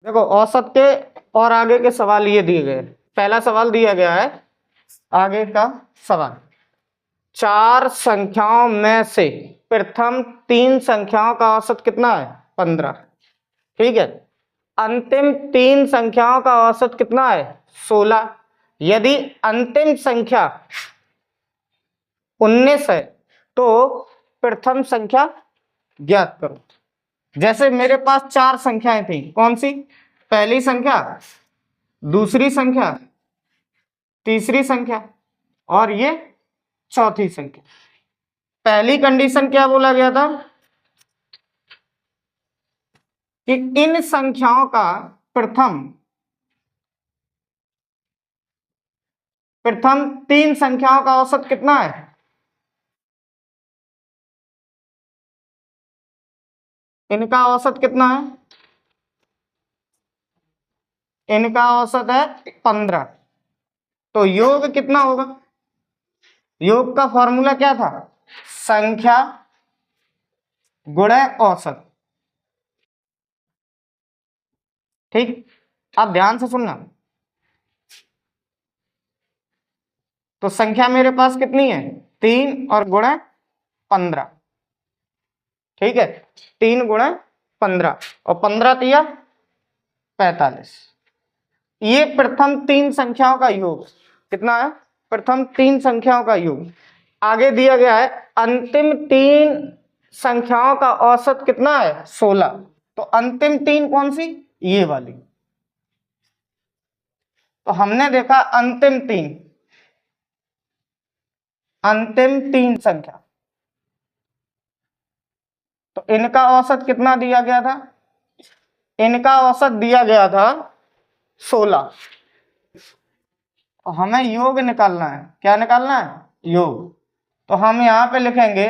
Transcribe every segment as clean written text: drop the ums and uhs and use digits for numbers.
देखो औसत के और आगे के सवाल ये दिए गए। पहला सवाल दिया गया है, आगे का सवाल, चार संख्याओं में से प्रथम तीन संख्याओं का औसत कितना है? 15। ठीक है, अंतिम तीन संख्याओं का औसत कितना है? 16। यदि अंतिम संख्या 19 है तो प्रथम संख्या ज्ञात करो। जैसे मेरे पास चार संख्याएं थी, कौन सी? पहली संख्या, दूसरी संख्या, तीसरी संख्या और ये चौथी संख्या। पहली कंडीशन क्या बोला गया था कि इन संख्याओं का प्रथम तीन संख्याओं का औसत कितना है? इनका औसत कितना है? इनका औसत है 15। तो योग कितना होगा? योग का फॉर्मूला क्या था? संख्या गुणे औसत। ठीक, आप ध्यान से सुनना। तो संख्या मेरे पास कितनी है? 3 और गुणे 15। ठीक है, 3 गुणे 15 और 15 तिया 45। ये प्रथम तीन संख्याओं का योग कितना है? प्रथम तीन संख्याओं का योग। आगे दिया गया है अंतिम तीन संख्याओं का औसत कितना है? 16। तो अंतिम तीन कौन सी? ये वाली। तो हमने देखा अंतिम तीन संख्या, तो इनका औसत कितना दिया गया था? इनका औसत दिया गया था 16। हमें योग निकालना है। क्या निकालना है? योग। तो हम यहां पे लिखेंगे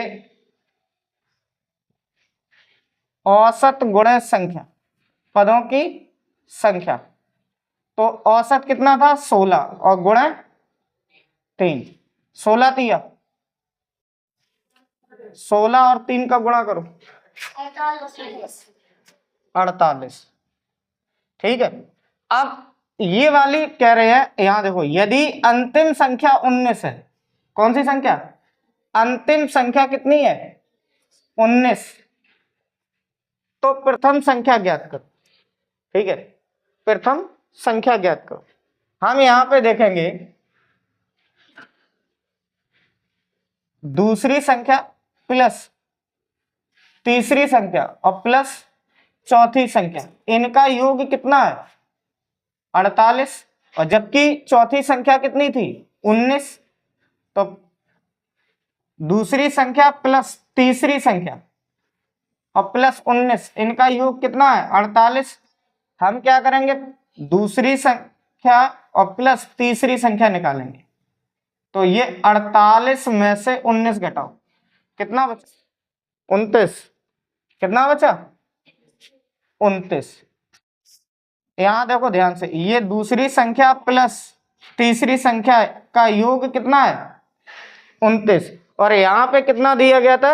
औसत गुणे संख्या, पदों की संख्या। तो औसत कितना था? 16 और गुणे 3। 16 तिया 16 और 3 का गुणा करो 48। ठीक है, अब ये वाली कह रहे हैं, यहां देखो, यदि अंतिम संख्या 19 है। कौन सी संख्या? अंतिम संख्या कितनी है? 19। तो प्रथम संख्या ज्ञात करो। ठीक है, प्रथम संख्या ज्ञात करो। हम यहां पे देखेंगे दूसरी संख्या प्लस तीसरी संख्या और प्लस चौथी संख्या, इनका योग कितना है? 48। और जबकि चौथी संख्या कितनी थी? 19। तो दूसरी संख्या प्लस तीसरी संख्या और प्लस 19, इनका योग कितना है? 48। हम क्या करेंगे? दूसरी संख्या और प्लस तीसरी संख्या निकालेंगे। तो ये 48 में से 19 घटाओ, कितना बचा? 29। कितना बचा? 29। यहां देखो ध्यान से, ये दूसरी संख्या प्लस तीसरी संख्या का योग कितना है? 29। और यहां पे कितना दिया गया था?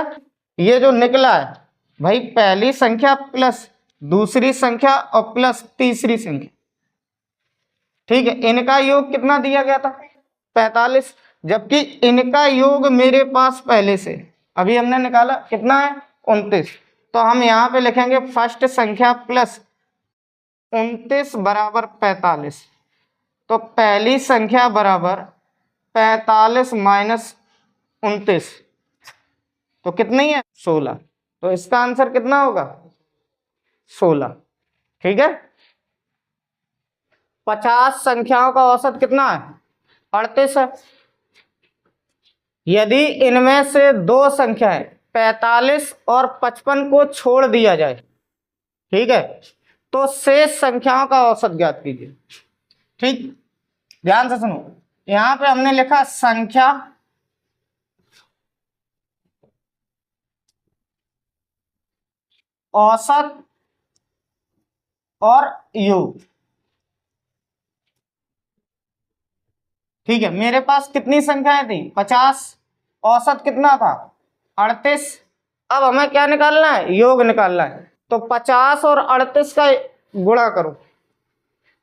ये जो निकला है भाई, पहली संख्या प्लस दूसरी संख्या और प्लस तीसरी संख्या। ठीक है, इनका योग कितना दिया गया था? 45। जबकि इनका योग मेरे पास पहले से अभी हमने निकाला, कितना है? 29। तो हम यहां पे लिखेंगे फर्स्ट संख्या प्लस 29 बराबर 45। तो पहली संख्या बराबर 45 माइनस 29, तो कितनी है? 16। तो इसका आंसर कितना होगा? 16। ठीक है, 50 संख्याओं का औसत कितना है? 38 है। यदि इनमें से दो संख्याएं 45 और 55 को छोड़ दिया जाए, ठीक है, तो शेष संख्याओं का औसत ज्ञात कीजिए। ठीक, ध्यान से सुनो, यहां पे हमने लिखा संख्या औसत और योग। ठीक है, मेरे पास कितनी संख्याएं थी? 50। औसत कितना था? 38। अब हमें क्या निकालना है? योग निकालना है। तो 50 और 38 का गुणा करो,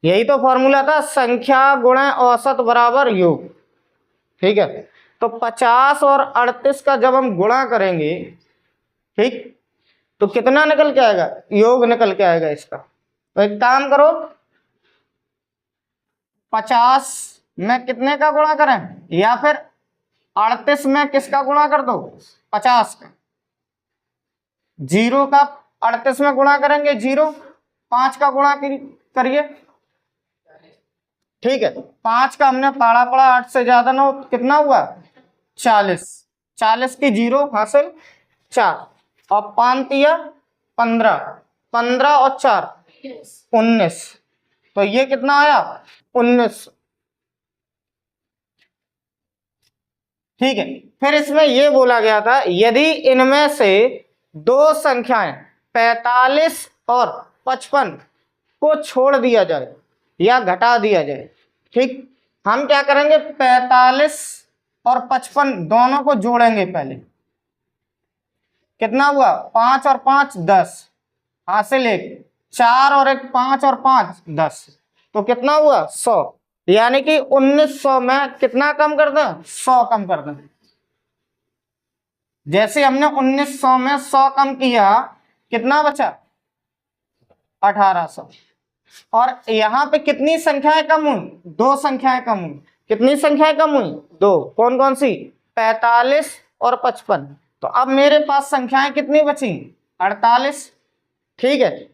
यही तो फॉर्मूला था, संख्या गुणे औसत बराबर योग। ठीक है, तो 50 और 38 का जब हम गुणा करेंगे, ठीक, तो कितना निकल के आएगा, योग निकल के आएगा इसका। तो एक काम करो, 50 में कितने का गुणा करें, या फिर 38 में किसका गुणा कर दो, 50 का। 0 का 38 में गुणा करेंगे 0, 5 का गुणा करिए। ठीक है, 5 का हमने पढ़ा 8 से ज्यादा ना हो, कितना हुआ 40, 40 की 0 हासिल 4, और 5 दिया 15, 15 और 4 19, तो ये कितना आया 19। ठीक है, फिर इसमें ये बोला गया था, यदि इनमें से दो संख्याएं 45 और 55 को छोड़ दिया जाए या घटा दिया जाए, ठीक, हम क्या करेंगे, 45 और 55 दोनों को जोड़ेंगे पहले। कितना हुआ, 5 और 5 10, हासिल 1, 4 और 1 5 और 5 10, तो कितना हुआ 100। यानी कि 1900 में कितना कम कर दें, 100 कम कर दें। जैसे हमने 1900 में 100 कम किया, कितना बचा 1800। और यहां पे कितनी संख्याएं कम हुई, दो संख्याएं कम हुई। कितनी संख्याएं कम हुई, दो। कौन कौन सी, 45 और 55। तो अब मेरे पास संख्याएं कितनी बची, 48। ठीक है,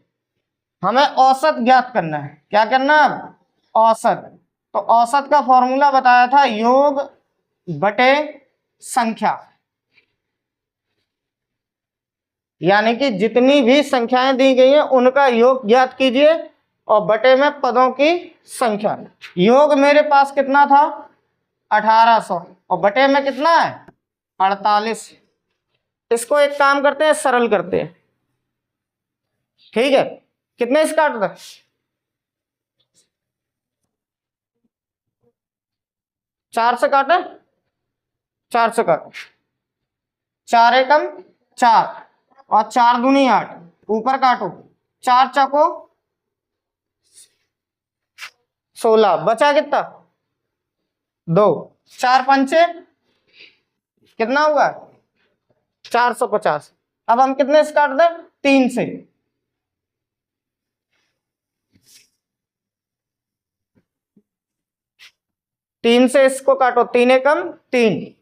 हमें औसत ज्ञात करना है। क्या करना है, औसत। तो औसत का फॉर्मूला बताया था, योग बटे संख्या। यानी कि जितनी भी संख्याएं दी गई हैं उनका योग ज्ञात कीजिए, और बटे में पदों की संख्या। योग मेरे पास कितना था 1800, और बटे में कितना है 48। इसको एक काम करते हैं, सरल करते हैं। ठीक है, कितने से काट दे, 4 से काटे, 4 से काटो, 4 एकम 4 और 4 दूनी 8, ऊपर काटो, 4 चौको 16, बचा कितना 2, 4 पंचे कितना हुआ 450। अब हम कितने से काट दें, 3 से। तीन से इसको काटो, 3 एकम 3,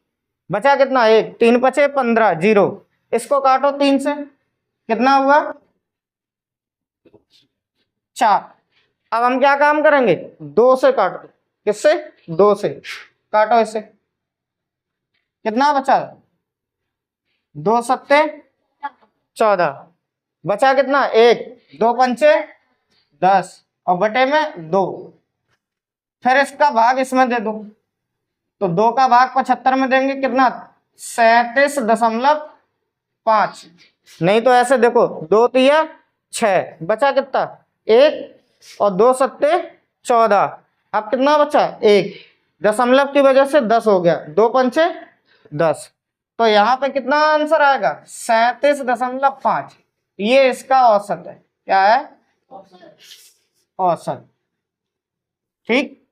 बचा कितना 1, 3 पचे 15 0, इसको काटो 3 से, कितना हुआ 4। अब हम क्या काम करेंगे, 2 से काट दो। किससे, 2 से काटो इसे, कितना बचा 2 सत्ते 14, बचा कितना 1, 2 पंचे 10, और बटे में 2। फिर इसका भाग इसमें दे दो, तो 2 का भाग 75 में देंगे, कितना 37.5। नहीं तो ऐसे देखो, 2 तिया 6, बचा कितना 1, और 2 सत्ते 14। अब कितना बचा 1, दशमलव की वजह से 10 हो गया, 2 पंचे 10। तो यहाँ पे कितना आंसर आएगा 37.5। ये इसका औसत है। क्या है, औसत। ठीक,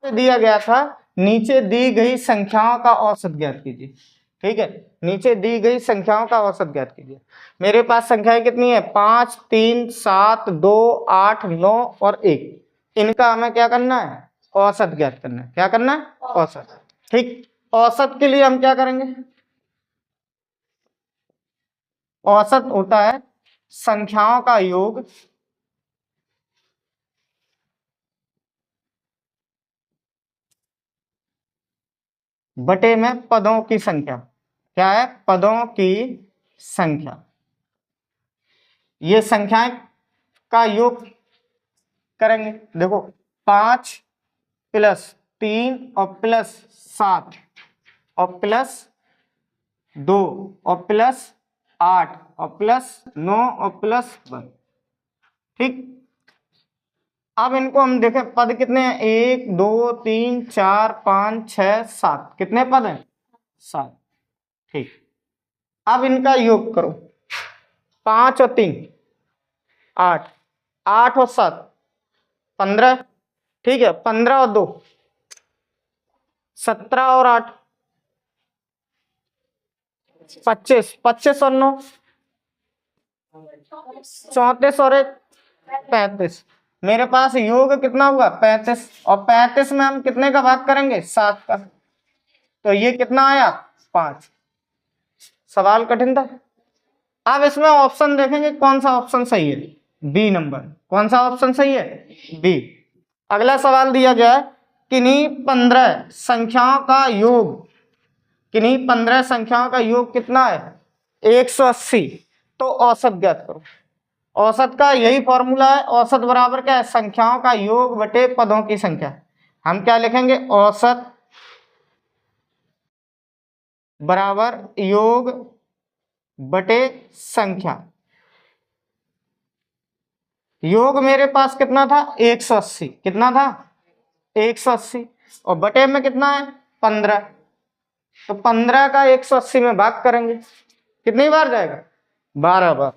दिया गया था, नीचे दी गई संख्याओं का औसत ज्ञात कीजिए। ठीक है, नीचे दी गई संख्याओं का औसत ज्ञात कीजिए। मेरे पास संख्याएं कितनी है, 5 3 7 2 8 9 और 1। इनका हमें क्या करना है, औसत ज्ञात करना है। क्या करना है, औसत। ठीक, औसत के लिए हम क्या करेंगे, औसत होता है संख्याओं का योग बटे में पदों की संख्या। क्या है, पदों की संख्या। ये संख्याएं का योग करेंगे। देखो, 5 प्लस 3 और प्लस 7 और प्लस 2 और प्लस 8 और प्लस 9 और प्लस 1। ठीक, अब इनको हम देखें, पद कितने हैं, 1 2 3 4 5 6 7। कितने पद हैं, 7। ठीक, अब इनका योग करो, 5 और 3 8, 8 और 7 15, ठीक है। 15 और 2 17 और 8 25, 25 और 9 34 और 1 35। मेरे पास योग कितना हुआ 35, और 35 में हम कितने का भाग करेंगे 7 का, तो ये कितना आया 5। सवाल कठिन था। अब इसमें ऑप्शन देखेंगे कौन सा ऑप्शन सही है, बी नंबर। कौन सा ऑप्शन सही है, बी। अगला सवाल दिया गया है किन्हीं 15 संख्याओं का योग, किन्हीं 15 संख्याओं का योग कितना है 180, तो औसत ज्ञात करो। औसत का यही फॉर्मूला है, औसत बराबर क्या है संख्याओं का योग बटे पदों की संख्या। हम क्या लिखेंगे, औसत बराबर योग बटे संख्या। योग मेरे पास कितना था 180, कितना था 180, और बटे में कितना है 15, तो 15 का 180 में भाग करेंगे, कितनी बार जाएगा 12 बार।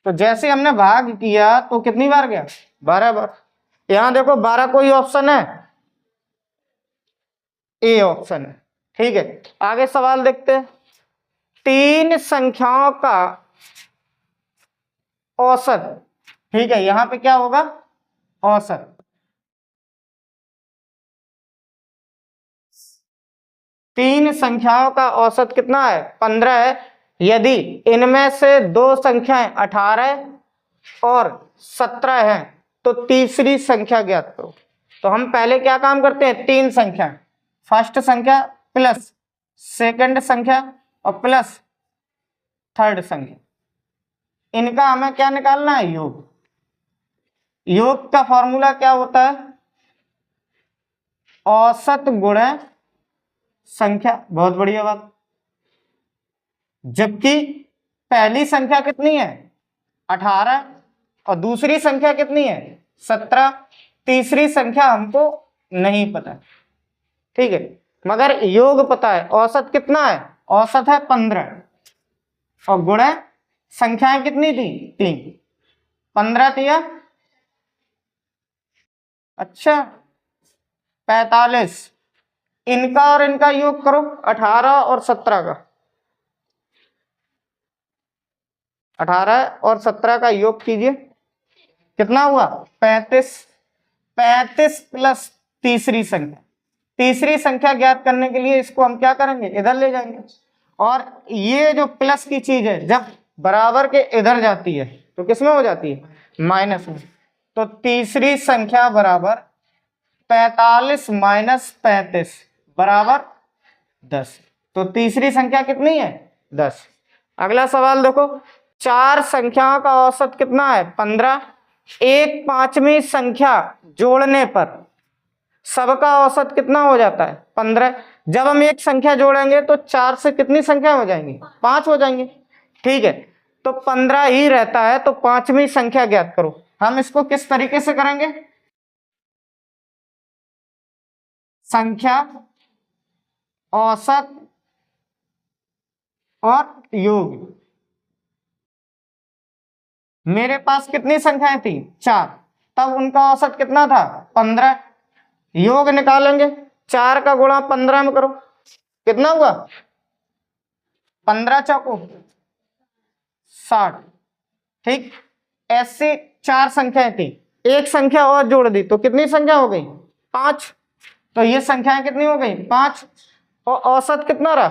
तो जैसे हमने भाग किया तो कितनी बार गया 12 बार। यहां देखो 12 कोई ऑप्शन है, ए ऑप्शन है, ठीक है। आगे सवाल देखते हैं, 3 संख्याओं का औसत, ठीक है। यहां पे क्या होगा औसत, तीन संख्याओं का औसत कितना है 15 है। यदि इनमें से दो संख्याएं 18 और 17 हैं तो तीसरी संख्या ज्ञात करो। तो हम पहले क्या काम करते हैं, तीन संख्या, फर्स्ट संख्या प्लस सेकंड संख्या और प्लस थर्ड संख्या, इनका हमें क्या निकालना है योग। योग का फॉर्मूला क्या होता है, औसत गुणे संख्या। बहुत बढ़िया बात। जबकि पहली संख्या कितनी है 18 और दूसरी संख्या कितनी है 17, तीसरी संख्या हमको नहीं पता, ठीक है, मगर योग पता है। औसत कितना है, औसत है 15 और गुणे संख्याएं कितनी थी 3, 15 तिया अच्छा 45। इनका और इनका योग करो 18 और 17 का, 18 और 17 का योग कीजिए, कितना हुआ 35। 35 प्लस तीसरी संख्या, तीसरी संख्या ज्ञात करने के लिए इसको हम क्या करेंगे इधर ले जाएंगे, और ये जो प्लस की चीज है जब बराबर के इधर जाती है तो किसमें हो जाती है माइनस में। तो तीसरी संख्या बराबर 45 माइनस 35 बराबर 10। तो तीसरी संख्या कितनी है 10। अगला सवाल देखो, चार संख्याओं का औसत कितना है 15, एक पांचवी संख्या जोड़ने पर सबका औसत कितना हो जाता है 15। जब हम एक संख्या जोड़ेंगे तो 4 से कितनी संख्या हो जाएंगी 5 हो जाएंगे, ठीक है। तो 15 ही रहता है, तो पांचवी संख्या ज्ञात करो। हम इसको किस तरीके से करेंगे, संख्या औसत और योग। मेरे पास कितनी संख्याएं थी 4, तब उनका औसत कितना था 15। योग निकालेंगे, 4 का गुणा 15 में करो, कितना हुआ 15 चौको 60, ठीक। ऐसे 4 संख्याएं थी, एक संख्या और जोड़ दी तो कितनी संख्या हो गई 5। तो ये संख्याएं कितनी हो गई 5, और औसत कितना रहा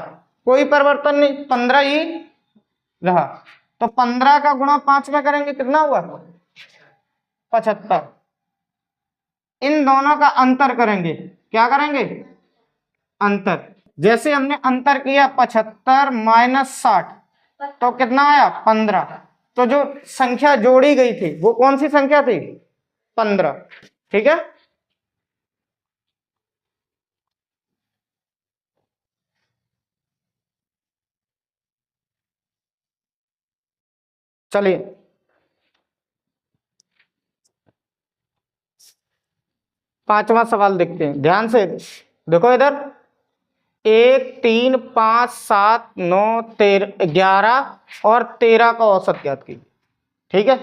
कोई परिवर्तन नहीं 15 ही रहा। तो 15 का गुणा 5 में करेंगे कितना हुआ 75। इन दोनों का अंतर करेंगे, क्या करेंगे अंतर। जैसे हमने अंतर किया 75 माइनस 60 तो कितना आया 15। तो जो संख्या जोड़ी गई थी वो कौन सी संख्या थी 15, ठीक है। चलिए पांचवा सवाल देखते हैं ध्यान से, देखो इधर 1 3 5 7 9 13 11 और 13 का औसत ज्ञात कीजिए, ठीक है।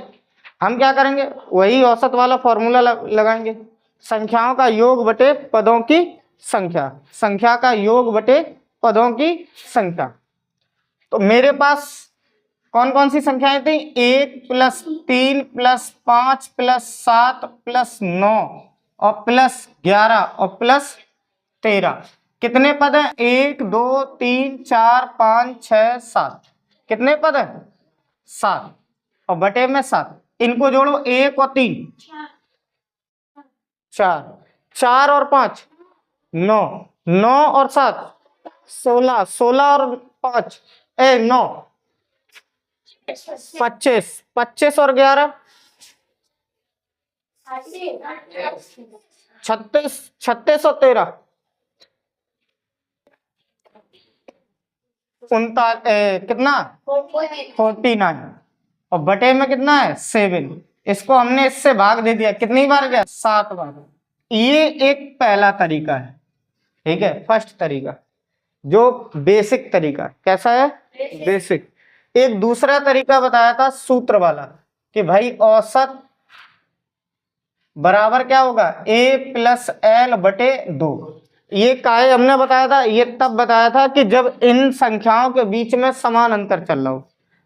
हम क्या करेंगे, वही औसत वाला फॉर्मूला लगाएंगे, संख्याओं का योग बटे पदों की संख्या, संख्या का योग बटे पदों की संख्या। तो मेरे पास कौन कौन सी संख्याएं थी, 1 + 3 + 5 + 7 + 9 और +11 और +13। कितने पद हैं, 1 2 3 4 5 6 7। कितने पद हैं, 7 और बटे में 7। इनको जोड़ो, 1 और 3 4, 4 और 5 9, 9 और 7 16, 16 और 5 9 25, 25 और 11 36, 36 और 13 कितना 49 और बटे में कितना है 7। इसको हमने इससे भाग दे दिया, कितनी बार गया, 7 बार। ये एक पहला तरीका है, ठीक है, फर्स्ट तरीका जो बेसिक तरीका। कैसा है, बेसिक। एक दूसरा तरीका बताया था सूत्र वाला कि भाई औसत बराबर क्या होगा, a + l बटे 2। ये काहे हमने बताया था, ये तब बताया था कि जब इन संख्याओं के बीच में समान अंतर चल रहा हो।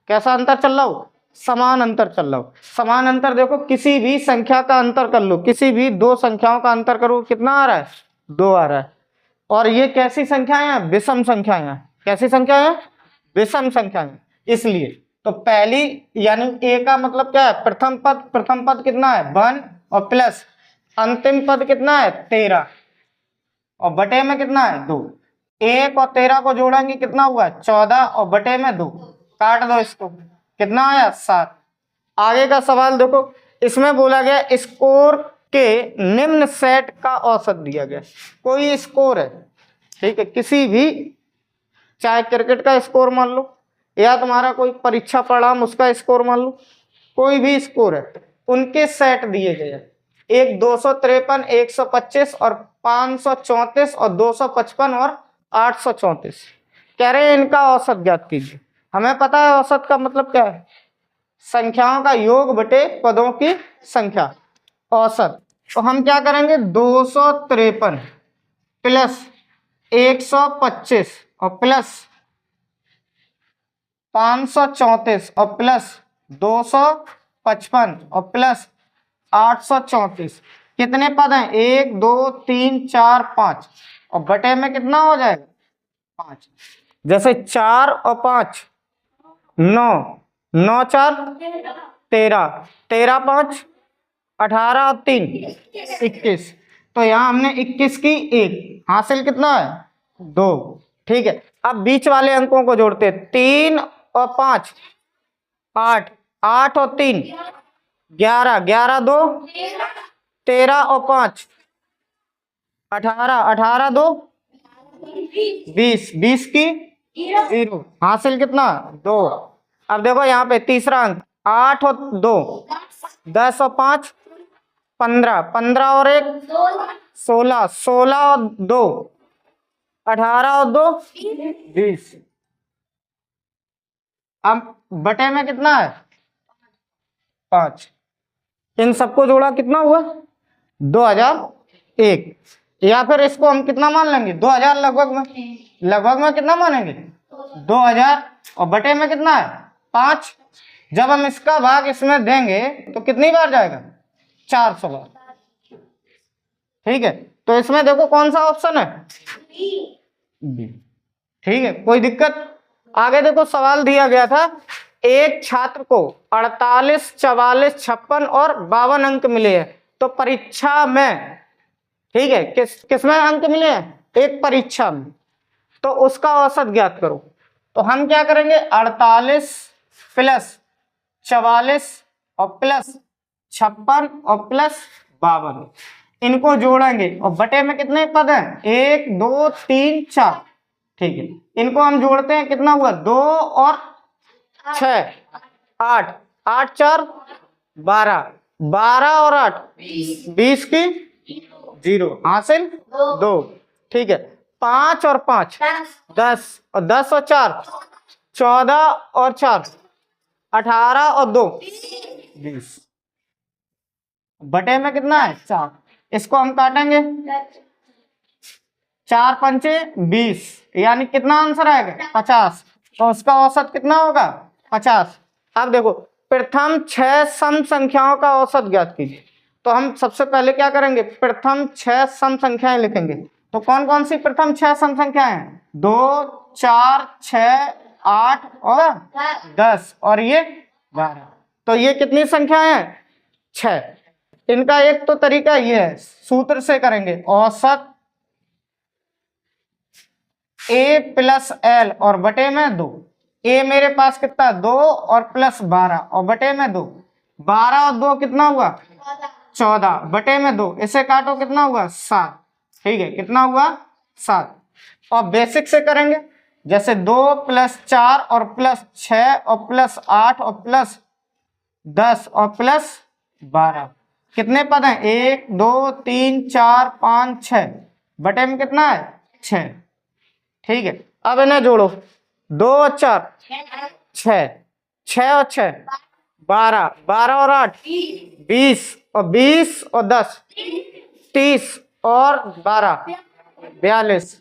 कैसा अंतर चल रहा हो, समान अंतर चल रहा हो। समान अंतर देखो, किसी भी संख्या का अंतर कर लो, किसी भी दो संख्याओं का अंतर करो, कितना आ रहा है, 2 आ रहा है। और ये कैसी संख्याएं हैं, विषम संख्याएं हैं। कैसी संख्या है, विषम संख्याएं। इसलिए तो पहली यानी a का मतलब क्या है, प्रथम पद। प्रथम पद कितना है 1 और प्लस अंतिम पद कितना है 13 और बटे में कितना है 2। 1 और 13 को जोड़ेंगे कितना हुआ 14 और बटे में 2। काट दो इसको, कितना आया 7। आगे का सवाल देखो, इसमें बोला गया स्कोर के निम्न सेट का औसत दिया गया। कोई स्कोर है, ठीक है, किसी भी, चाहे क्रिकेट का स्कोर मान लो या तुम्हारा कोई परीक्षा परिणाम उसका स्कोर मान लो, कोई भी स्कोर है, उनके सेट दिए गए हैं। एक 253, 125 और 534 और 255 और 834। कह रहे हैं इनका औसत ज्ञात कीजिए। हमें पता है औसत का मतलब क्या है, संख्याओं का योग बटे पदों की संख्या, औसत। तो हम क्या करेंगे, 253 + 125 और +534 और +255 और +834। कितने पद हैं, 1 2 3 4 5 और बटे में कितना हो जाएगा 5। जैसे 4 और 5 9, 9 4 13, 13 5 18 और 3 21। तो यहाँ हमने 21 की 1 हासिल, कितना है 2। ठीक है, अब बीच वाले अंकों को जोड़ते हैं, 3 और 5 8, 8 और 3 11, 11 2 13 और 5 18, 18 2 20, 20 की 0 हासिल, कितना 2। अब देखो यहाँ पे तीसरा अंक, 8 और 2 10 और 5 15, 15 और 1 16, 16 और 2 18 और 2 20। अब बटे में कितना है 5। इन सबको जोड़ा कितना हुआ 2001। या फिर इसको हम कितना मान लेंगे 2000, लगभग में कितना मानेंगे 2000 और बटे में कितना है 5। जब हम इसका भाग इसमें देंगे तो कितनी बार जाएगा 400 बार। ठीक है, तो इसमें देखो कौन सा ऑप्शन है बी। ठीक है, कोई दिक्कत। आगे देखो सवाल दिया गया था, एक छात्र को 48, 44, 56 और 52 अंक मिले हैं। तो परीक्षा में, ठीक है, किसमें अंक मिले हैं, एक परीक्षा में, तो उसका औसत ज्ञात करो। तो हम क्या करेंगे, 48 + 44 और +56 और +52 इनको जोड़ेंगे और बटे में कितने पद हैं 1 2 3 4। ठीक है, इनको हम जोड़ते हैं, कितना हुआ 2 और 6 8, 8 4 12, 12 और 8 20 की 0 हासिल 2। ठीक है, 5 और 5 10 और 10 और 4 14 और 4 18 और 2 20। बटे में कितना है 4, इसको हम काटेंगे 4 पंचे 20, यानी कितना आंसर आएगा 50। तो उसका औसत कितना होगा 50। अब देखो प्रथम 6 सम संख्याओं का औसत ज्ञात कीजिए। तो हम सबसे पहले क्या करेंगे, प्रथम 6 सम संख्याएं लिखेंगे। तो कौन कौन सी प्रथम 6 सम संख्याएं हैं, 2 4 6 8 और 10 और ये 12। तो ये कितनी संख्याएं हैं 6। इनका एक तो तरीका ये है, सूत्र से करेंगे, औसत a प्लस एल और बटे में 2। a मेरे पास कितना 2 और प्लस 12 और बटे में 2, 12 और 2 कितना हुआ 14 बटे में 2, इसे काटो कितना हुआ 7। ठीक है, कितना हुआ 7। और बेसिक से करेंगे, जैसे 2 प्लस 4 और प्लस 6 और प्लस 8 और प्लस 10 और प्लस 12, कितने पद हैं 1 2 3 4 5 6, बटे में कितना है 6। ठीक है, अब इन्हें जोड़ो, 2 और 4 6, 6 और 6 12, 12 और 8 20 और 20 और 10 30 और 12 42।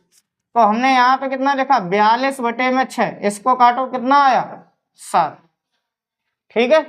तो हमने यहाँ पे कितना लिखा 42 बटे में 6, इसको काटो कितना आया 7। ठीक है।